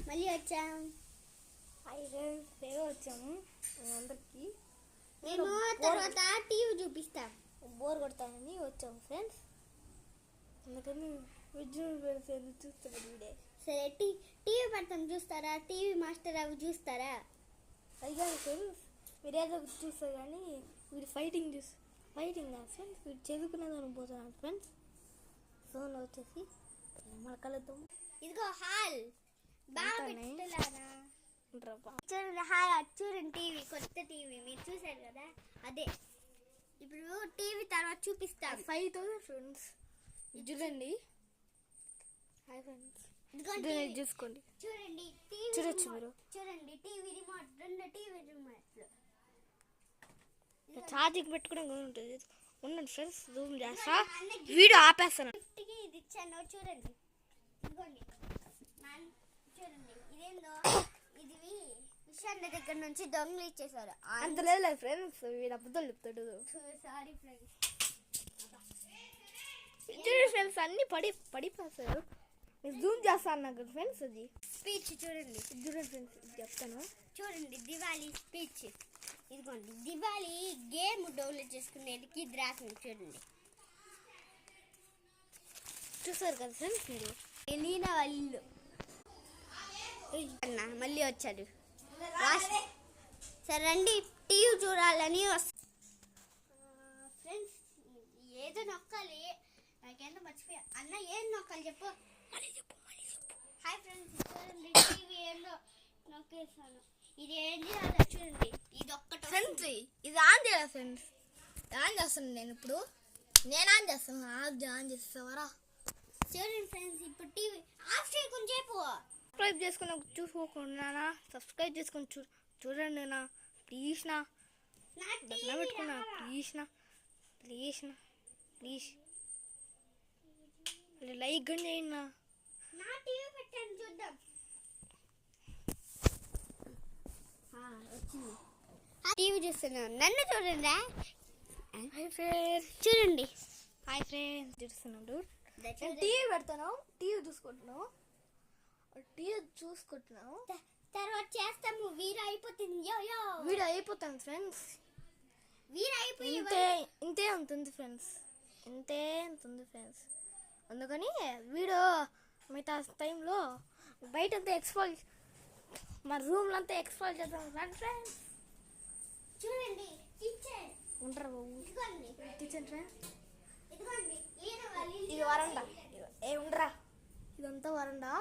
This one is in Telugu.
మళ్ళీ వచ్చాం. వచ్చాము అందరికి. నేను తర్వాత టీవీ చూపిస్తా. బోర్ కొడతానని వచ్చాము ఫ్రెండ్స్. అందుకని చూస్తాడు వీడే. సరే టీవీ పెడతాం, చూస్తారా? టీవీ మాస్టర్ అవి చూస్తారా? అయ్యా ఫ్రెండ్స్, మీరేదో చూస్తారు కానీ వీడు ఫైటింగ్ కాదు ఫ్రెండ్స్. వీడు చదువుకునేదాన్ని పోతున్నాడు ఫ్రెండ్స్. సో వచ్చేసి మన కలుద్దాం. ఇదిగో హాల్ బాగా పెట్టలారా చూడండి. హాల్ చూడండి, టీవీ కొత్త టీవీ మీరు చూసారు కదా, అదే ఇప్పుడు టీవీ తర్వాత చూపిస్తా. 5,000 ఫ్రెండ్స్ చూడండి. హాయ్ ఫ్రెండ్స్, చూసుకోండి. చూడండి టీవీ చూడొచ్చు మీరు. చూడండి టీవీ రిమోట్, 2 టీవీ రిమోట్లు. ఛార్జింగ్ పెట్టుకోవడం ఉంటుంది. ఉండండి ఫ్రెండ్స్, జూమ్ చేస్తా, వీడియో ఆపేస్తాను. గిఫ్ట్కి ఇది ఇచ్చాను చూడండి. ఇదిగోండి చూడండి, ఇదేందో ఇది విశాల్ దగ్గర నుంచి దొంగలు ఇచ్చేసారు. అంత లేదు ఫ్రెండ్స్, వీడు అబద్ధాలు చెప్తాడు. Sorry friends. చూడండి ఫ్రెండ్స్, అన్ని పడిపోతారు. జూమ్ చేస్తాను నాకు ఫ్రెండ్స్. అది స్పీచ్ చూడండి. చూడండి ఫ్రెండ్స్, చెప్తాను చూడండి. దివాళీ స్పీచ్. ఇదిగోండి దివాళీ గేమ్ డౌన్లోడ్ చేసుకునేది ఇది రాసింది చూడండి. చూసారు కదా ఫ్రెండ్స్ మీరు. ఎలీనా వాళ్ళు అన్న మళ్ళీ వచ్చాడు. సరే రండి టీవీ చూడాలని ఫ్రెండ్స్. ఏదో నొక్కాలి, నాకేందో మర్చిపోయా. అన్న ఏం నొక్కాలి చెప్పు. హాయ్ ఫ్రెండ్స్, చూడండి టీవీ ఏందో నొక్కేసాను. ఇది ఏంటి అలా చూడండి. ఇది ఒక్కటి ఫ్రెండ్స్, ఇది ఆన్ చేయాలి ఫ్రెండ్స్. ఆన్ చేస్తాను నేను ఇప్పుడు. నేను ఆన్ చేస్తాను. ఆన్ చేస్తావరా? చూడండి ఫ్రెండ్స్, ఇప్పుడు టీవీ ఆఫ్ చేయకుండా చెప్పు. సబ్స్క్రైబ్ చేసుకుని చూసుకోకుండా సబ్స్క్రైబ్ చేసుకొని చూడండి నా ప్లీజ్. నా పెట్టుకున్నా ప్లీజ్ లైక్ కానీ చేయండి. నా టీవీ పెట్టాను చూద్దాం. వచ్చింది. టీవీ చూస్తున్నాను, నన్ను చూడండి. హాయ్ ఫ్రెండ్స్, చూడండి. హాయ్ ఫ్రెండ్స్, చూస్తున్నాడు. టీవీ పెడతాను, టీవీ చూసుకుంటున్నావు. తర్వాత చేస్తాము. వీడియో అయిపోతుంది. వీడియో అయిపోతాను ఫ్రెండ్స్. వీడియో అయిపోయి ఇంతే ఉంటుంది ఫ్రెండ్స్. అందుకని వీడియో మిగతా టైంలో బయటంతా ఎక్స్పోజ్, మా రూమ్లో అంతా ఎక్స్పోజ్ చేద్దాం ఫ్రెండ్స్. చూడండి కిచెన్. ఉంటారు బాబు కిచెన్ ఫ్రెండ్స్. ఇదిగోండి ఇది వరండా. ఉండరా, ఇదంతా వరండా.